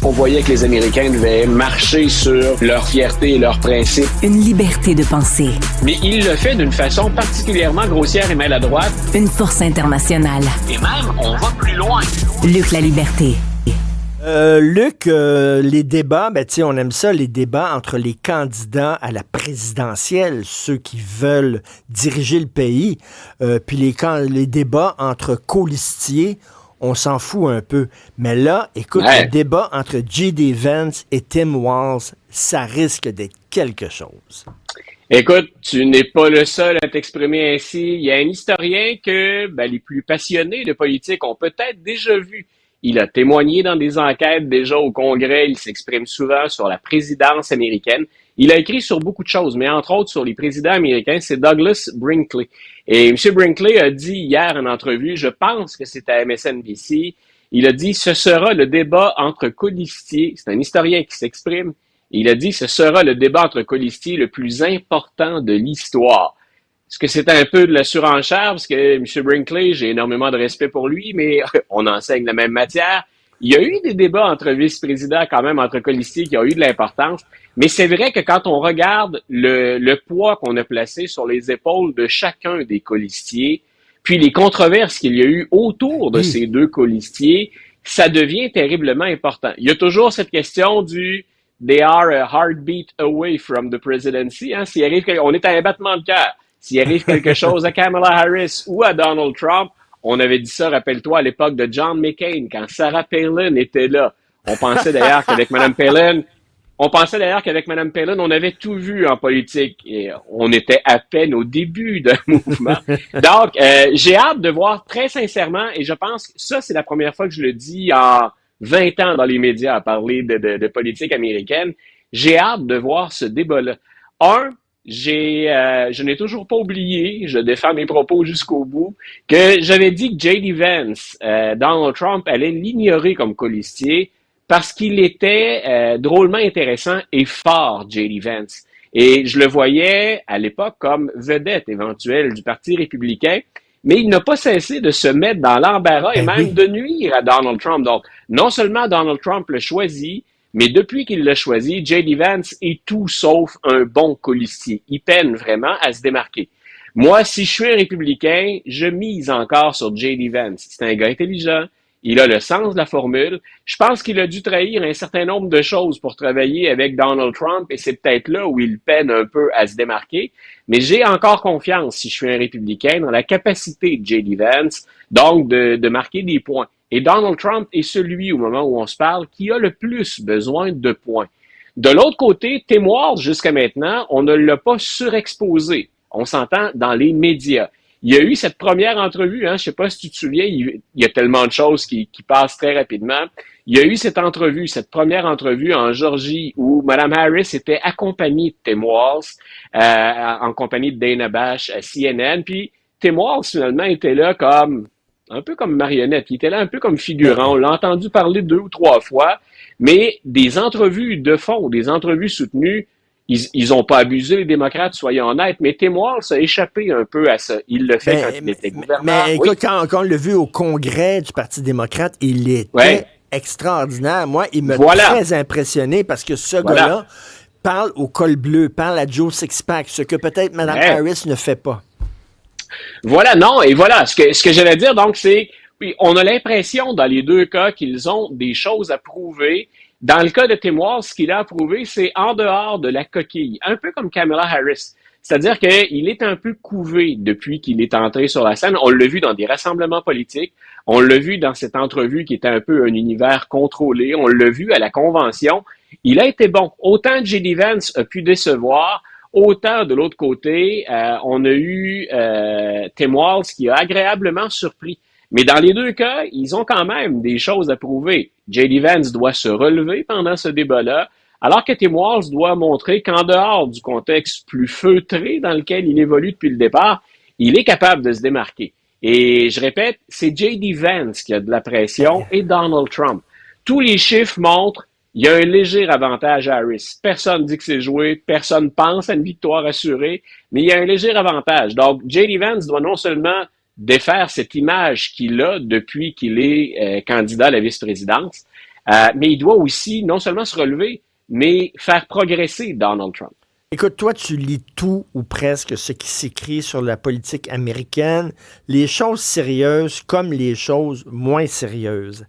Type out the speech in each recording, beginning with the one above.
On voyait que les Américains devaient marcher sur leur fierté et leurs principes. Une liberté de penser. Mais il le fait d'une façon particulièrement grossière et maladroite. Une force internationale. Et même, on va plus loin. Luc La Liberté. Luc, les débats, on aime ça, les débats entre les candidats à la présidentielle, ceux qui veulent diriger le pays, puis les débats entre colistiers, on s'en fout un peu. Mais là, écoute, le débat entre J.D. Vance et Tim Walz, ça risque d'être quelque chose. Écoute, tu n'es pas le seul à t'exprimer ainsi. Il y a un historien que les plus passionnés de politique ont peut-être déjà vu. Il a témoigné dans des enquêtes déjà au Congrès. Il s'exprime souvent sur la présidence américaine. Il a écrit sur beaucoup de choses, mais entre autres sur les présidents américains, c'est Douglas Brinkley. Et M. Brinkley a dit hier en entrevue, je pense que c'est à MSNBC, il a dit « Ce sera le débat entre colistiers ». C'est un historien qui s'exprime. Il a dit « Ce sera le débat entre colistiers le plus important de l'histoire ». Est-ce que c'est un peu de la surenchère? Parce que M. Brinkley, j'ai énormément de respect pour lui, mais on enseigne la même matière. Il y a eu des débats entre vice-présidents, quand même, entre colistiers qui ont eu de l'importance. Mais c'est vrai que quand on regarde le poids qu'on a placé sur les épaules de chacun des colistiers, puis les controverses qu'il y a eu autour de ces deux colistiers, ça devient terriblement important. Il y a toujours cette question du « they are a heartbeat away from the presidency ». Hein? S'il arrive, on est à un battement de cœur. S'il arrive quelque chose à Kamala Harris ou à Donald Trump, on avait dit ça, rappelle-toi, à l'époque de John McCain, quand Sarah Palin était là. On pensait d'ailleurs qu'avec Mme Palin, on avait tout vu en politique et on était à peine au début d'un mouvement. Donc, j'ai hâte de voir très sincèrement, et je pense que ça, c'est la première fois que je le dis en 20 ans dans les médias à parler de politique américaine. J'ai hâte de voir ce débat-là. Je n'ai toujours pas oublié, je défends mes propos jusqu'au bout, que j'avais dit que J.D. Vance, Donald Trump, allait l'ignorer comme colistier parce qu'il était drôlement intéressant et fort, J.D. Vance. Et je le voyais à l'époque comme vedette éventuelle du Parti républicain, mais il n'a pas cessé de se mettre dans l'embarras et même de nuire à Donald Trump. Donc, non seulement Donald Trump le choisit, mais depuis qu'il l'a choisi, J.D. Vance est tout sauf un bon colistier. Il peine vraiment à se démarquer. Moi, si je suis un républicain, je mise encore sur J.D. Vance. C'est un gars intelligent. Il a le sens de la formule. Je pense qu'il a dû trahir un certain nombre de choses pour travailler avec Donald Trump et c'est peut-être là où il peine un peu à se démarquer. Mais j'ai encore confiance, si je suis un républicain, dans la capacité de J.D. Vance, donc de marquer des points. Et Donald Trump est celui, au moment où on se parle, qui a le plus besoin de points. De l'autre côté, Tim Walz, jusqu'à maintenant, on ne l'a pas surexposé. On s'entend dans les médias. Il y a eu cette première entrevue, je ne sais pas si tu te souviens, il y a tellement de choses qui passent très rapidement. Il y a eu cette première entrevue en Georgie où Mme Harris était accompagnée de Tim Walz, en compagnie de Dana Bash à CNN. Puis Tim Walz, finalement, était là un peu comme marionnette. Il était là un peu comme figurant. On l'a entendu parler 2 ou 3 fois, mais des entrevues de fond, des entrevues soutenues, ils ont pas abusé, les démocrates, soyons honnêtes, mais Tim Walz a échappé un peu à ça. Il le fait quand il était gouverneur. Mais écoute, quand on l'a vu au congrès du Parti démocrate, il était extraordinaire. Moi, il m'a très impressionné parce que ce gars-là parle au col bleu, parle à Joe Sixpack, ce que peut-être Mme Harris ne fait pas. Voilà, non, et voilà, ce que j'allais dire, donc, c'est, oui, on a l'impression dans les deux cas qu'ils ont des choses à prouver. Dans le cas de Tim Walz, ce qu'il a à prouver, c'est en dehors de la coquille, un peu comme Kamala Harris. C'est-à-dire qu'il est un peu couvé depuis qu'il est entré sur la scène. On l'a vu dans des rassemblements politiques, on l'a vu dans cette entrevue qui était un peu un univers contrôlé, on l'a vu à la convention. Il a été bon. Autant J.D. Vance a pu décevoir, autant de l'autre côté, on a eu Tim Walz qui a agréablement surpris. Mais dans les deux cas, ils ont quand même des choses à prouver. J.D. Vance doit se relever pendant ce débat-là, alors que Tim Walz doit montrer qu'en dehors du contexte plus feutré dans lequel il évolue depuis le départ, il est capable de se démarquer. Et je répète, c'est J.D. Vance qui a de la pression et Donald Trump. Tous les chiffres montrent il y a un léger avantage à Harris. Personne dit que c'est joué, personne pense à une victoire assurée, mais il y a un léger avantage. Donc, J.D. Vance doit non seulement défaire cette image qu'il a depuis qu'il est candidat à la vice-présidence, Mais il doit aussi non seulement se relever, mais faire progresser Donald Trump. Écoute, toi, tu lis tout ou presque ce qui s'écrit sur la politique américaine, les choses sérieuses comme les choses moins sérieuses.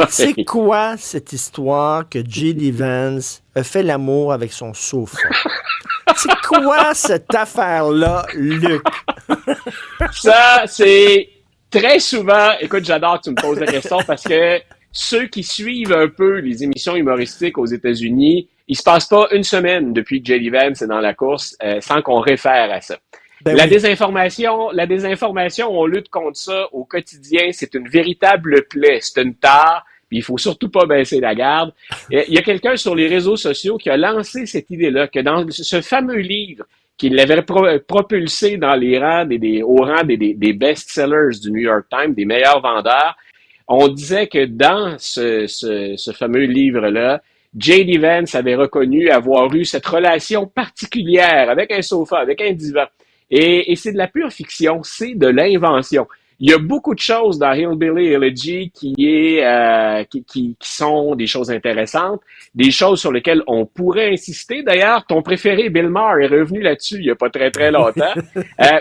C'est quoi cette histoire que J.D. Vance a fait l'amour avec son sofa? C'est quoi cette affaire-là, Luc? Ça, c'est très souvent... Écoute, j'adore que tu me poses la question parce que ceux qui suivent un peu les émissions humoristiques aux États-Unis, il se passe pas une semaine depuis que J.D. Vance est dans la course sans qu'on réfère à ça. Ben La oui. désinformation, on lutte contre ça au quotidien. C'est une véritable plaie, c'est une tare. Puis il faut surtout pas baisser la garde. Il y a quelqu'un sur les réseaux sociaux qui a lancé cette idée-là, que dans ce fameux livre qui l'avait propulsé dans les rangs au rang des best-sellers du New York Times, des meilleurs vendeurs, on disait que dans ce fameux livre-là, J.D. Vance avait reconnu avoir eu cette relation particulière avec un sofa, avec un divan. Et c'est de la pure fiction, c'est de l'invention. Il y a beaucoup de choses dans Hillbilly Elegy qui sont des choses intéressantes, des choses sur lesquelles on pourrait insister. D'ailleurs, ton préféré, Bill Maher, est revenu là-dessus il y a pas très, très longtemps.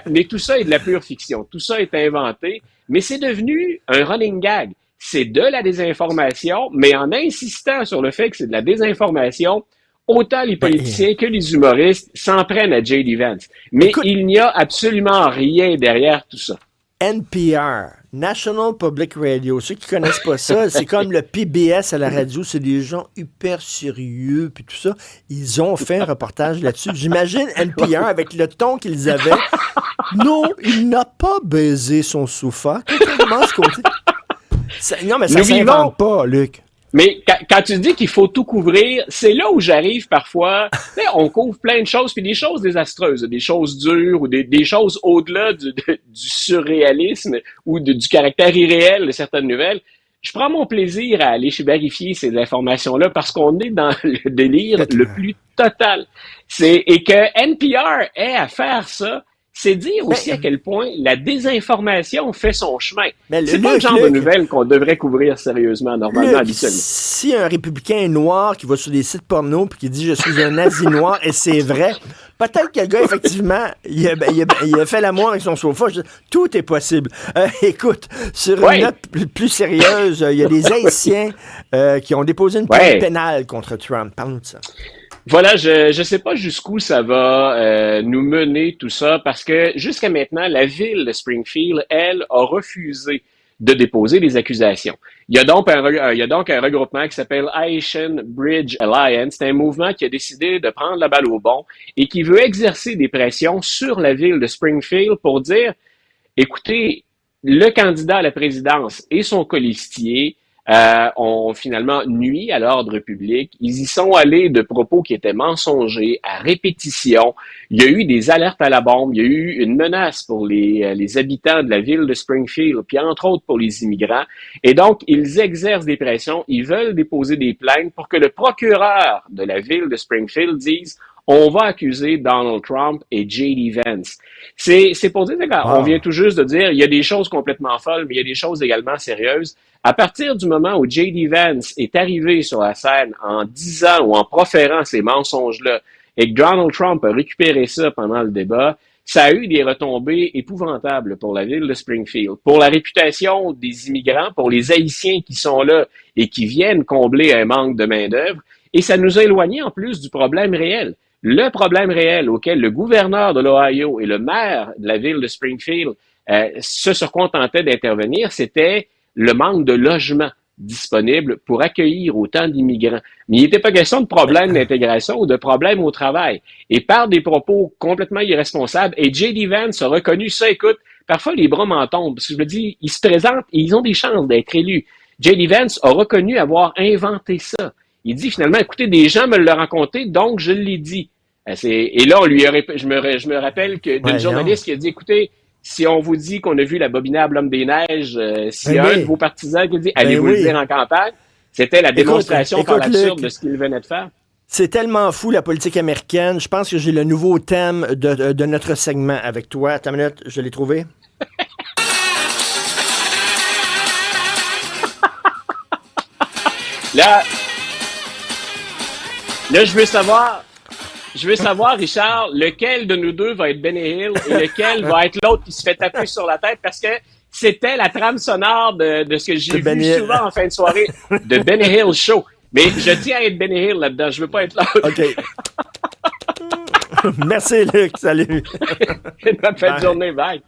Mais tout ça est de la pure fiction. Tout ça est inventé. Mais c'est devenu un running gag. C'est de la désinformation, mais en insistant sur le fait que c'est de la désinformation, autant les politiciens que les humoristes s'en prennent à J.D. Vance. Mais Écoute, il n'y a absolument rien derrière tout ça. NPR, National Public Radio, ceux qui connaissent pas ça, c'est comme le PBS à la radio, c'est des gens hyper sérieux, puis tout ça. Ils ont fait un reportage là-dessus. J'imagine NPR avec le ton qu'ils avaient. Non, il n'a pas baisé son sofa. Comment ce côté? Non, mais ça Nous s'invente pas, Luc. Mais quand tu dis qu'il faut tout couvrir, c'est là où j'arrive parfois. Tu sais, on couvre plein de choses, puis des choses désastreuses, des choses dures ou des choses au-delà du surréalisme ou du caractère irréel de certaines nouvelles. Je prends mon plaisir à aller vérifier ces informations-là parce qu'on est dans le délire le plus total. Et que NPR ait à faire ça, c'est dire aussi à quel point la désinformation fait son chemin. C'est pas le genre de nouvelles qu'on devrait couvrir sérieusement, normalement, habituellement. Si un républicain noir qui va sur des sites porno puis qui dit « je suis un nazi noir » et c'est vrai, peut-être que le gars, effectivement, il a fait l'amour avec son sofa. Tout est possible. Écoute, sur une note plus sérieuse, il y a des Haïtiens qui ont déposé une plainte pénale contre Trump. Parle-nous de ça. Voilà, je sais pas jusqu'où ça va nous mener tout ça parce que jusqu'à maintenant, la ville de Springfield, elle, a refusé de déposer des accusations. Il y a donc un regroupement qui s'appelle Haitian Bridge Alliance. C'est un mouvement qui a décidé de prendre la balle au bon et qui veut exercer des pressions sur la ville de Springfield pour dire, écoutez, le candidat à la présidence et son colistier ont finalement nui à l'ordre public. Ils y sont allés de propos qui étaient mensongers à répétition. Il y a eu des alertes à la bombe. Il y a eu une menace pour les habitants de la ville de Springfield, puis entre autres pour les immigrants. Et donc, ils exercent des pressions. Ils veulent déposer des plaintes pour que le procureur de la ville de Springfield dise on va accuser Donald Trump et J.D. Vance. C'est pour dire, on vient tout juste de dire, il y a des choses complètement folles, mais il y a des choses également sérieuses. À partir du moment où J.D. Vance est arrivé sur la scène en disant ou en proférant ces mensonges-là et que Donald Trump a récupéré ça pendant le débat, ça a eu des retombées épouvantables pour la ville de Springfield, pour la réputation des immigrants, pour les Haïtiens qui sont là et qui viennent combler un manque de main-d'œuvre, et ça nous a éloignés en plus du problème réel. Le problème réel auquel le gouverneur de l'Ohio et le maire de la ville de Springfield se surcontentaient d'intervenir, c'était le manque de logements disponibles pour accueillir autant d'immigrants. Mais il n'était pas question de problème d'intégration ou de problème au travail. Et par des propos complètement irresponsables, et J.D. Vance a reconnu ça, écoute, parfois les bras m'en tombent, parce que je me dis, ils se présentent et ils ont des chances d'être élus. J.D. Vance a reconnu avoir inventé ça. Il dit finalement, écoutez, des gens me l'ont raconté, donc je l'ai dit. Et là, je me rappelle d'une journaliste qui a dit, écoutez, si on vous dit qu'on a vu l'abominable homme des neiges, s'il y a un de vos partisans qui dit, allez-vous le dire en campagne, c'était la démonstration par l'absurde de ce qu'il venait de faire. C'est tellement fou, la politique américaine. Je pense que j'ai le nouveau thème de notre segment avec toi. Attends une minute, je l'ai trouvé. Là, là, je veux savoir, Richard, lequel de nous deux va être Benny Hill et lequel va être l'autre qui se fait taper sur la tête parce que c'était la trame sonore de ce que j'ai vu souvent en fin de soirée de Benny Hill Show. Mais je tiens à être Benny Hill là-dedans, je veux pas être l'autre. OK. Merci, Luc. Salut. Bonne fin de journée, bye.